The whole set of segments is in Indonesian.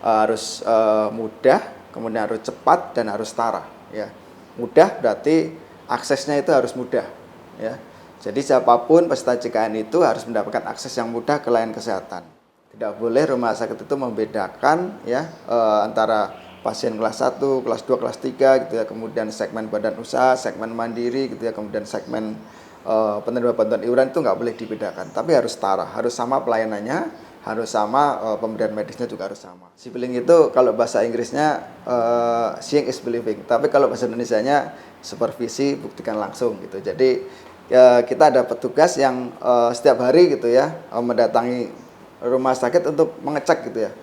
harus mudah, kemudian harus cepat dan harus setara. Ya, mudah berarti aksesnya itu harus mudah. Ya, jadi siapapun peserta JKN itu harus mendapatkan akses yang mudah ke layanan kesehatan. Tidak boleh rumah sakit itu membedakan ya antara pasien kelas 1, kelas 2, kelas 3 gitu ya, kemudian segmen badan usaha, segmen mandiri gitu ya, kemudian segmen penerima bantuan iuran itu nggak boleh dibedakan, tapi harus setara, harus sama pelayanannya, harus sama pemberian medisnya juga harus sama. Sibling itu kalau bahasa Inggrisnya seeing is believing, tapi kalau bahasa Indonesianya supervisi buktikan langsung gitu. Jadi kita ada petugas yang setiap hari gitu ya mendatangi rumah sakit untuk mengecek gitu ya.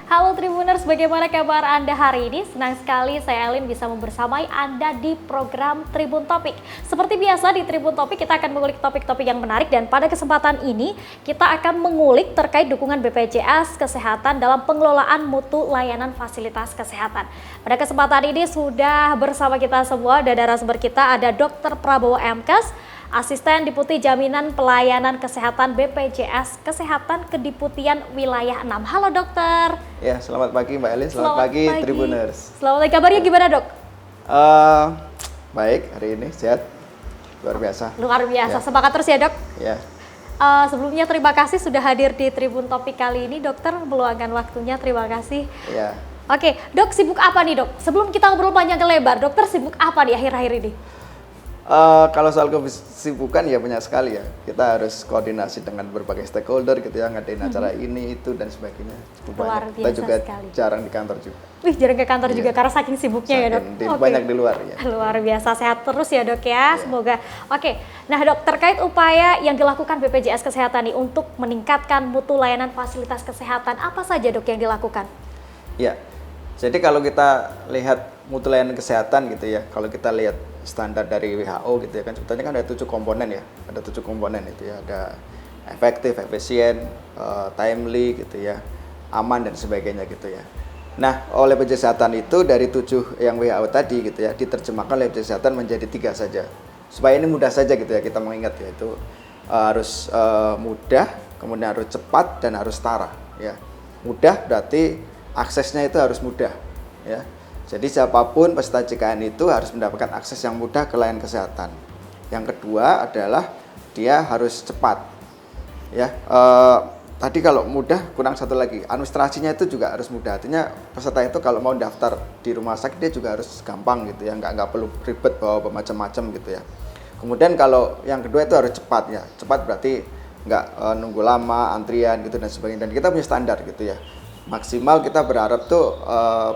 Halo Tribuners, bagaimana kabar Anda hari ini? Senang sekali saya Elin bisa membersamai Anda di program Tribun Topik. Seperti biasa di Tribun Topik kita akan mengulik topik-topik yang menarik, dan pada kesempatan ini kita akan mengulik terkait dukungan BPJS Kesehatan dalam pengelolaan mutu layanan fasilitas kesehatan. Pada kesempatan ini sudah bersama kita semua, dan narasumber kita ada Dr. Prabowo MKes, Asisten Deputi Jaminan Pelayanan Kesehatan BPJS Kesehatan Kediputian Wilayah 6. Halo dokter. Ya, selamat pagi Mbak Elin, selamat pagi Tribuners. Selamat pagi, kabarnya gimana dok? Baik, hari ini sehat, luar biasa. Luar biasa, ya. Semangat terus ya dok. Ya. Sebelumnya terima kasih sudah hadir di Tribun Topik kali ini, dokter meluangkan waktunya, terima kasih. Ya. Oke, dok sibuk apa nih dok? Sebelum kita ngobrol panjang lebar, dokter sibuk apa di akhir-akhir ini? Kalau soal kesibukan ya banyak sekali ya. Kita harus koordinasi dengan berbagai stakeholder gitu ya, ngadain acara ini, itu dan sebagainya. Luar biasa kita juga sekali. jarang di kantor juga. Wih, jarang ke kantor juga karena saking sibuknya ya dok? Banyak di luar ya. Luar biasa, sehat terus ya dok ya, semoga. Oke, nah dok, terkait upaya yang dilakukan BPJS Kesehatan nih untuk meningkatkan mutu layanan fasilitas kesehatan, apa saja dok yang dilakukan? Ya, jadi kalau kita lihat mutu layanan kesehatan gitu ya, kalau kita lihat standar dari WHO gitu ya, kan sebetulnya kan ada 7 komponen ya, ada 7 komponen itu ya, ada efektif, efisien, timely gitu ya, aman dan sebagainya gitu ya. Nah, oleh BPJS Kesehatan itu dari 7 yang WHO tadi gitu ya, diterjemahkan oleh BPJS Kesehatan menjadi 3 saja, supaya ini mudah saja gitu ya kita mengingat ya, itu harus mudah, kemudian harus cepat dan harus setara ya. Mudah berarti aksesnya itu harus mudah ya. Jadi siapapun peserta JKN itu harus mendapatkan akses yang mudah ke layanan kesehatan. Yang kedua adalah dia harus cepat. Ya, tadi kalau mudah kurang satu lagi, administrasinya itu juga harus mudah. Artinya peserta itu kalau mau daftar di rumah sakit dia juga harus gampang gitu ya, nggak perlu ribet bawa macam-macam gitu ya. Kemudian kalau yang kedua itu harus cepat ya. Cepat berarti nggak nunggu lama, antrian gitu dan sebagainya. Dan kita punya standar gitu ya. Maksimal kita berharap tuh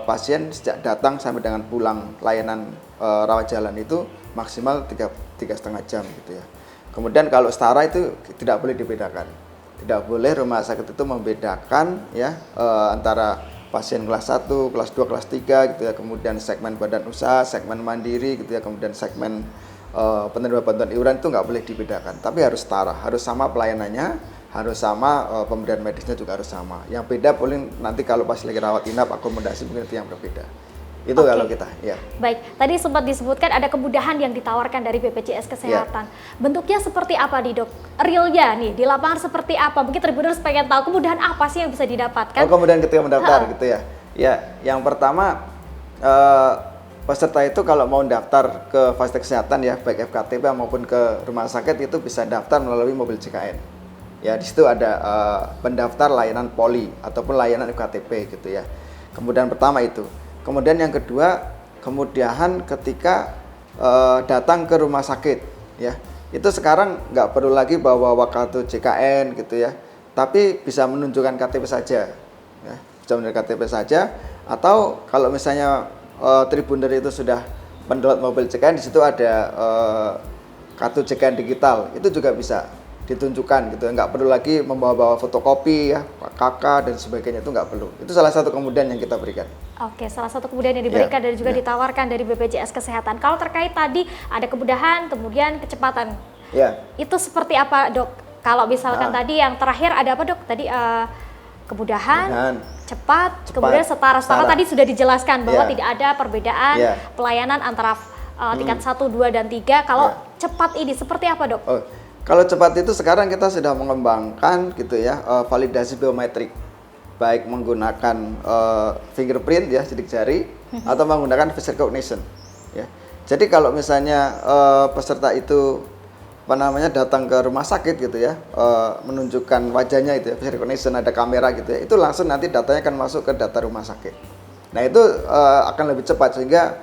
pasien sejak datang sampai dengan pulang layanan rawat jalan itu maksimal 3,5 jam gitu ya. Kemudian kalau setara itu tidak boleh dibedakan. Tidak boleh rumah sakit itu membedakan ya antara pasien kelas 1, kelas 2, kelas 3 gitu ya, kemudian segmen badan usaha, segmen mandiri gitu ya, kemudian segmen penerima bantuan iuran itu nggak boleh dibedakan, tapi harus setara, harus sama pelayanannya, harus sama pemberian medisnya juga harus sama. Yang beda paling nanti kalau pas lagi rawat inap, akomodasi mungkin itu yang berbeda. Itu kalau kita, ya. Baik, tadi sempat disebutkan ada kemudahan yang ditawarkan dari BPJS Kesehatan. Bentuknya seperti apa nih dok? Realnya nih, di lapangan seperti apa? Mungkin Tribuners pengen tahu kemudahan apa sih yang bisa didapatkan? Oh, kemudian ketika mendaftar gitu ya. Ya, yang pertama peserta itu kalau mau daftar ke fasilitas kesehatan ya, baik FKTP maupun ke rumah sakit itu bisa daftar melalui mobil JKN. Ya, di situ ada pendaftar layanan poli ataupun layanan FKTP gitu ya. Kemudian pertama itu. Kemudian yang kedua, kemudahan ketika datang ke rumah sakit ya. Itu sekarang nggak perlu lagi bawa kartu JKN gitu ya. Tapi bisa menunjukkan KTP saja. Ya, bisa menunjukkan KTP saja, atau kalau misalnya Tribuner itu sudah mendownload mobil JKN, di situ ada kartu JKN digital, itu juga bisa ditunjukkan gitu, nggak perlu lagi membawa fotokopi ya, KK dan sebagainya, itu nggak perlu. Itu salah satu kemudahan yang kita berikan. Oke, salah satu kemudahan yang diberikan dan juga ditawarkan dari BPJS Kesehatan. Kalau terkait tadi ada kemudahan, kemudian kecepatan, itu seperti apa dok? Kalau misalkan tadi yang terakhir ada apa dok? Tadi kemudahan, cepat, kemudian setara. Tadi sudah dijelaskan bahwa tidak ada perbedaan pelayanan antara tingkat 1, 2, dan 3. Kalau cepat ini seperti apa dok? Kalau cepat itu sekarang kita sudah mengembangkan gitu ya, validasi biometrik, baik menggunakan fingerprint ya, sidik jari, atau menggunakan face recognition. Ya. Jadi kalau misalnya peserta itu datang ke rumah sakit gitu ya, menunjukkan wajahnya itu ya, face recognition, ada kamera gitu ya, itu langsung nanti datanya akan masuk ke data rumah sakit. Nah itu akan lebih cepat sehingga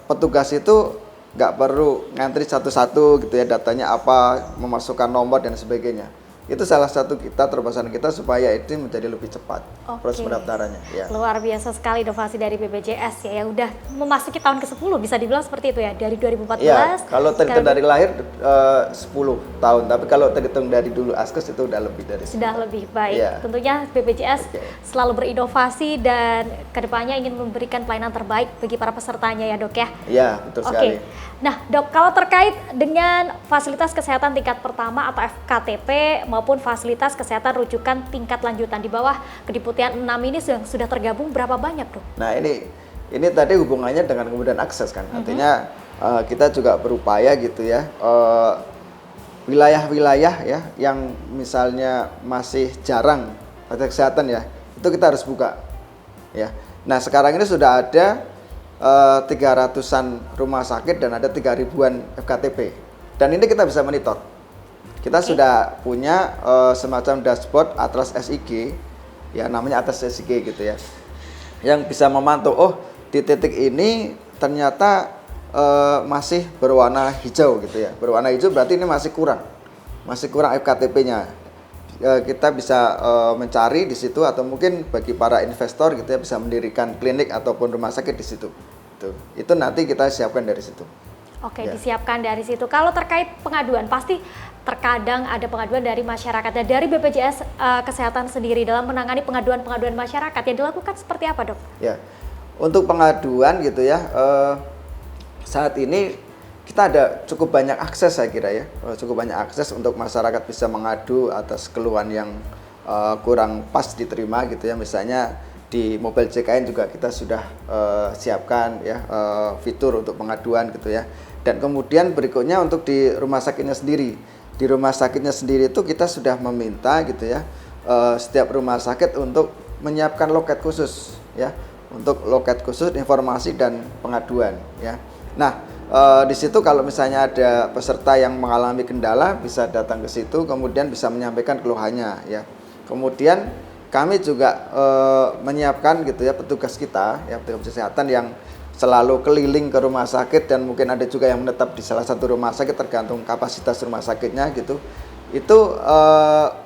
petugas itu nggak perlu ngantri satu-satu gitu ya, datanya apa, memasukkan nomor dan sebagainya. Itu salah satu terobosan kita supaya itu menjadi lebih cepat proses pendaftarannya. Ya. Luar biasa sekali inovasi dari BPJS ya, yang udah memasuki tahun ke-10 bisa dibilang seperti itu ya, dari 2014. Ya, kalau terhitung dari lahir 10 tahun, tapi kalau terhitung dari dulu Askes itu udah lebih dari 10. Sudah lebih baik. Ya. Tentunya BPJS selalu berinovasi dan kedepannya ingin memberikan pelayanan terbaik bagi para pesertanya ya dok ya. Iya, betul sekali. Nah dok, kalau terkait dengan fasilitas kesehatan tingkat pertama atau FKTP maupun fasilitas kesehatan rujukan tingkat lanjutan di bawah Kediputian 6 ini sudah tergabung berapa banyak dok? Nah ini tadi hubungannya dengan kemudahan akses kan, artinya kita juga berupaya gitu ya, wilayah-wilayah ya yang misalnya masih jarang fasilitas kesehatan ya, itu kita harus buka ya. Nah sekarang ini sudah ada 300-an rumah sakit dan ada 3.000-an FKTP, dan ini kita bisa monitor. Kita sudah punya semacam dashboard Atlas SIG, ya namanya Atlas SIG gitu ya, yang bisa memantau, oh di titik ini ternyata masih berwarna hijau gitu ya. Berwarna hijau berarti ini masih kurang FKTP-nya. Kita bisa mencari di situ, atau mungkin bagi para investor gitu ya bisa mendirikan klinik ataupun rumah sakit di situ. Itu nanti kita siapkan dari situ. Oke, disiapkan dari situ. Kalau terkait pengaduan, pasti terkadang ada pengaduan dari masyarakat. Dan dari BPJS Kesehatan sendiri dalam menangani pengaduan-pengaduan masyarakat yang dilakukan seperti apa dok? Ya, untuk pengaduan gitu ya, saat ini kita ada cukup banyak akses saya kira ya, cukup banyak akses untuk masyarakat bisa mengadu atas keluhan yang kurang pas diterima gitu ya. Misalnya di mobile JKN juga kita sudah siapkan ya fitur untuk pengaduan gitu ya. Dan kemudian berikutnya untuk di rumah sakitnya sendiri. Di rumah sakitnya sendiri itu kita sudah meminta gitu ya, setiap rumah sakit untuk menyiapkan loket khusus ya, untuk loket khusus informasi dan pengaduan ya. Nah, di situ kalau misalnya ada peserta yang mengalami kendala bisa datang ke situ, kemudian bisa menyampaikan keluhannya ya. Kemudian kami juga menyiapkan gitu ya petugas kita ya, petugas kesehatan yang selalu keliling ke rumah sakit, dan mungkin ada juga yang menetap di salah satu rumah sakit tergantung kapasitas rumah sakitnya gitu. Itu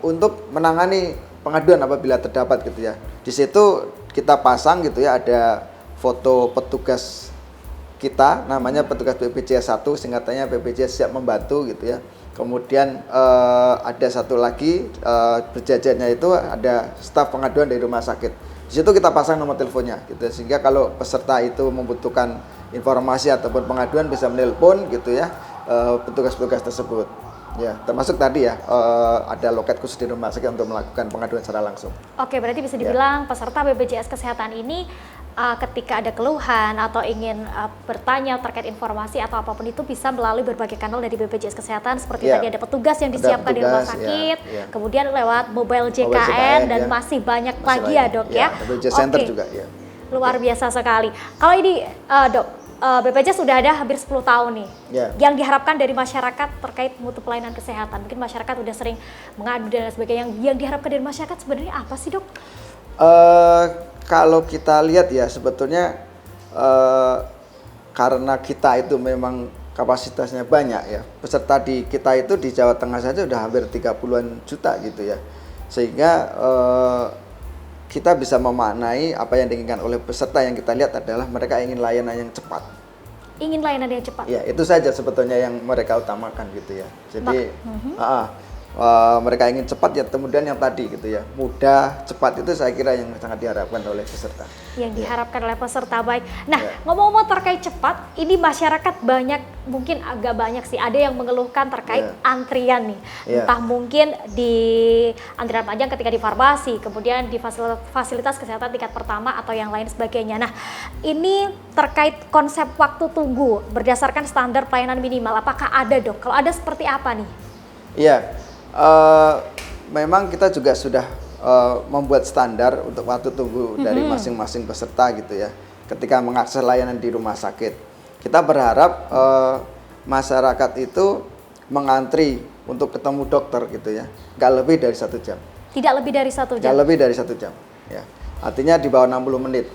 untuk menangani pengaduan apabila terdapat gitu ya. Di situ kita pasang gitu ya, ada foto petugas kita, namanya petugas BPJS 1, singkatannya BPJS siap membantu gitu ya. Kemudian ada satu lagi berjajarnya itu ada staf pengaduan dari rumah sakit. Di situ kita pasang nomor teleponnya gitu, sehingga kalau peserta itu membutuhkan informasi ataupun pengaduan bisa menelpon gitu ya petugas-petugas tersebut. Ya, termasuk tadi ya ada loket khusus di rumah sakit untuk melakukan pengaduan secara langsung. Oke, berarti bisa dibilang peserta BPJS Kesehatan ini ketika ada keluhan atau ingin bertanya terkait informasi atau apapun itu bisa melalui berbagai kanal dari BPJS Kesehatan, seperti tadi ada petugas yang disiapkan di rumah sakit, kemudian lewat mobile JKN dan masih banyak lagi ya dok ya. BPJS Center juga ya. Luar biasa sekali. Kalau ini dok, BPJS sudah ada hampir 10 tahun nih. Yang diharapkan dari masyarakat terkait mutu pelayanan kesehatan. Mungkin masyarakat udah sering mengadu dan sebagainya. Yang diharapkan dari masyarakat sebenarnya apa sih dok? Kalau kita lihat ya sebetulnya karena kita itu memang kapasitasnya banyak ya. Peserta di kita itu di Jawa Tengah saja udah hampir 30-an juta gitu ya. Sehingga kita bisa memaknai apa yang diinginkan oleh peserta. Yang kita lihat adalah mereka ingin layanan yang cepat. Ingin layanan yang cepat? Ya, itu saja sebetulnya yang mereka utamakan gitu ya. Jadi mereka ingin cepat ya, kemudian yang tadi gitu ya, mudah, cepat, itu saya kira yang sangat diharapkan oleh peserta. Yang diharapkan oleh peserta, baik. Nah, ngomong-ngomong terkait cepat, ini masyarakat banyak, mungkin agak banyak sih, ada yang mengeluhkan terkait antrian nih. Entah mungkin di antrian panjang ketika di farmasi, kemudian di fasilitas kesehatan tingkat pertama atau yang lain sebagainya. Nah, ini terkait konsep waktu tunggu berdasarkan standar pelayanan minimal, apakah ada, Dok? Kalau ada, seperti apa nih? Iya, memang kita juga sudah membuat standar untuk waktu tunggu dari masing-masing peserta gitu ya. Ketika mengakses layanan di rumah sakit, kita berharap masyarakat itu mengantri untuk ketemu dokter gitu ya, nggak lebih dari 1 jam. Tidak lebih dari 1 jam? Nggak lebih dari 1 jam, ya. Artinya di bawah 60 menit.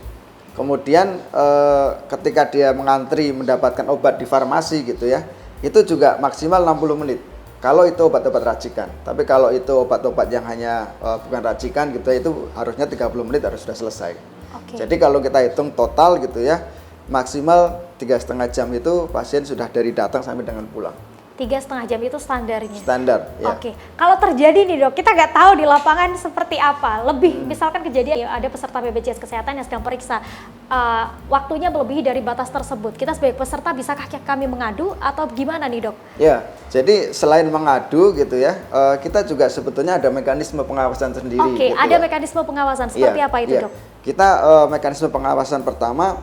Kemudian ketika dia mengantri mendapatkan obat di farmasi gitu ya, itu juga maksimal 60 menit. Kalau itu obat-obat racikan, tapi kalau itu obat-obat yang hanya bukan racikan gitu ya, itu harusnya 30 menit harus sudah selesai. Jadi kalau kita hitung total gitu ya, maksimal 3,5 jam itu pasien sudah dari datang sampai dengan pulang. 3,5 jam itu standarnya? Standar, ya. Oke, kalau terjadi nih, Dok, kita nggak tahu di lapangan seperti apa. Lebih, misalkan kejadian ada peserta BPJS Kesehatan yang sedang periksa, waktunya melebihi dari batas tersebut. Kita sebagai peserta, bisakah kami mengadu atau gimana nih, Dok? Ya, jadi selain mengadu gitu ya, kita juga sebetulnya ada mekanisme pengawasan sendiri. Oke, gitu ada ya. mekanisme pengawasan, seperti apa itu, Dok? Kita mekanisme pengawasan pertama,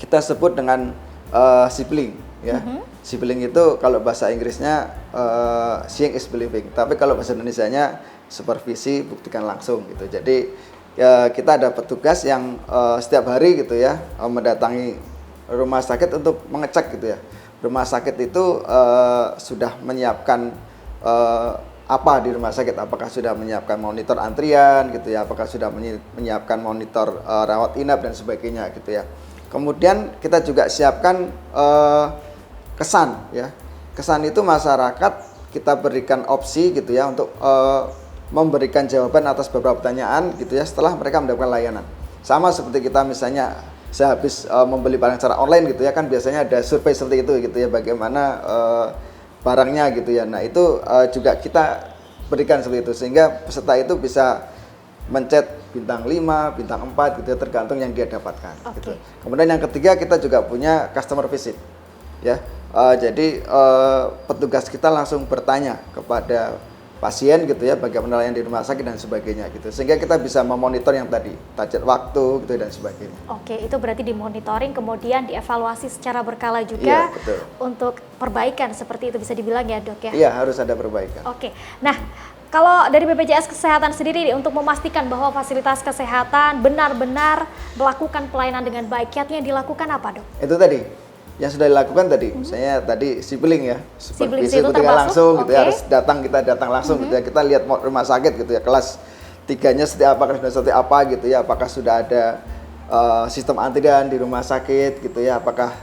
kita sebut dengan sibling. Ya, sibling itu kalau bahasa Inggrisnya seeing is believing, tapi kalau bahasa Indonesianya supervisi buktikan langsung gitu. Jadi kita ada petugas yang setiap hari gitu ya mendatangi rumah sakit untuk mengecek gitu ya. Rumah sakit itu sudah menyiapkan apa di rumah sakit? Apakah sudah menyiapkan monitor antrian gitu ya? Apakah sudah menyiapkan monitor rawat inap dan sebagainya gitu ya. Kemudian kita juga siapkan kesan ya. Kesan itu masyarakat kita berikan opsi gitu ya untuk memberikan jawaban atas beberapa pertanyaan gitu ya setelah mereka mendapatkan layanan. Sama seperti kita misalnya saya habis membeli barang secara online gitu ya, kan biasanya ada survei seperti itu gitu ya, bagaimana barangnya gitu ya. Nah, itu juga kita berikan seperti itu sehingga peserta itu bisa mencet bintang 5, bintang 4 gitu ya, tergantung yang dia dapatkan gitu. Kemudian yang ketiga, kita juga punya customer visit. Ya. Jadi petugas kita langsung bertanya kepada pasien gitu ya, bagaimana layanan di rumah sakit dan sebagainya gitu, sehingga kita bisa memonitor yang tadi target waktu gitu dan sebagainya. Oke, itu berarti dimonitoring kemudian dievaluasi secara berkala juga. Betul. Untuk perbaikan seperti itu bisa dibilang ya, Dok ya? Iya, harus ada perbaikan. Oke, nah kalau dari BPJS Kesehatan sendiri untuk memastikan bahwa fasilitas kesehatan benar-benar melakukan pelayanan dengan baik, kiatnya dilakukan apa, Dok? Itu tadi yang sudah dilakukan tadi, misalnya tadi sibling ya, supervisi itu buktikan langsung gitu ya, harus kita datang langsung gitu ya, kita lihat rumah sakit gitu ya, kelas 3-nya seperti apa, kelas 2 seperti apa gitu ya, apakah sudah ada sistem antrian di rumah sakit gitu ya, apakah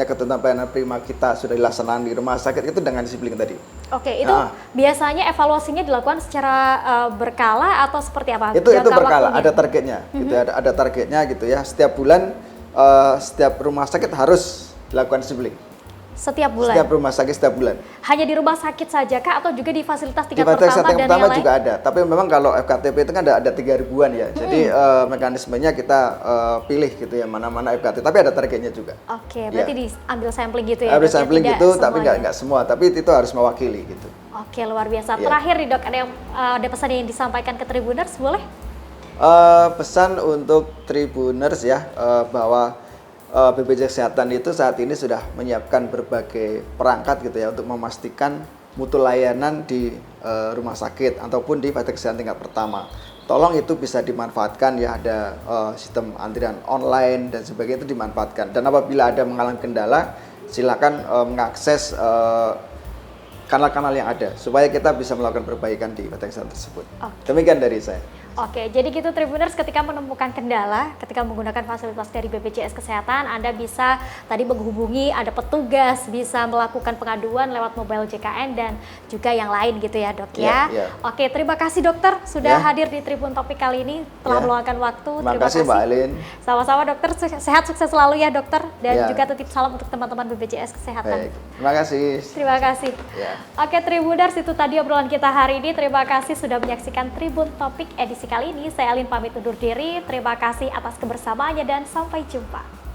ketentuan pelayanan prima kita sudah dilaksanakan di rumah sakit, itu dengan sibling tadi. Oke, itu biasanya evaluasinya dilakukan secara berkala atau seperti apa? Itu berkala, ada targetnya gitu ya, ada targetnya gitu ya, setiap bulan setiap rumah sakit harus dilakukan sibling. Setiap bulan? Setiap rumah sakit setiap bulan. Hanya di rumah sakit saja kah atau juga di fasilitas tingkat pertama dan yang lain? juga ada, tapi memang kalau FKTP itu kan ada 3 ribuan ya, jadi mekanismenya kita pilih gitu ya, mana-mana FKTP, tapi ada targetnya juga. Oke, berarti diambil sampling gitu ya? Ambil sampling gitu, tapi nggak semua, tapi itu harus mewakili gitu. Oke, luar biasa. Terakhir nih, Dok, ada pesan yang disampaikan ke Tribuners, boleh? Pesan untuk Tribuners ya, bahwa BPJS Kesehatan itu saat ini sudah menyiapkan berbagai perangkat gitu ya untuk memastikan mutu layanan di rumah sakit ataupun di fasilitas kesehatan tingkat pertama. Tolong itu bisa dimanfaatkan ya, ada sistem antrian online dan sebagainya, itu dimanfaatkan. Dan apabila ada mengalami kendala, silakan mengakses kanal-kanal yang ada supaya kita bisa melakukan perbaikan di fasilitas kesehatan tersebut. Demikian dari saya. Oke, jadi gitu Tribuners, ketika menemukan kendala, ketika menggunakan fasilitas dari BPJS Kesehatan, Anda bisa tadi menghubungi, ada petugas, bisa melakukan pengaduan lewat mobile JKN dan juga yang lain gitu ya, Dok ya. Oke, terima kasih dokter sudah hadir di Tribun Topik kali ini, telah meluangkan waktu. Terima kasih Mbak Elin. Sama-sama dokter, sehat sukses selalu ya dokter, dan juga titip salam untuk teman-teman BPJS Kesehatan. Baik. Terima kasih. Terima kasih. Oke Tribuners, itu tadi obrolan kita hari ini. Terima kasih sudah menyaksikan Tribun Topik edisi kali ini. Saya Alin pamit undur diri. Terima kasih atas kebersamaannya dan sampai jumpa.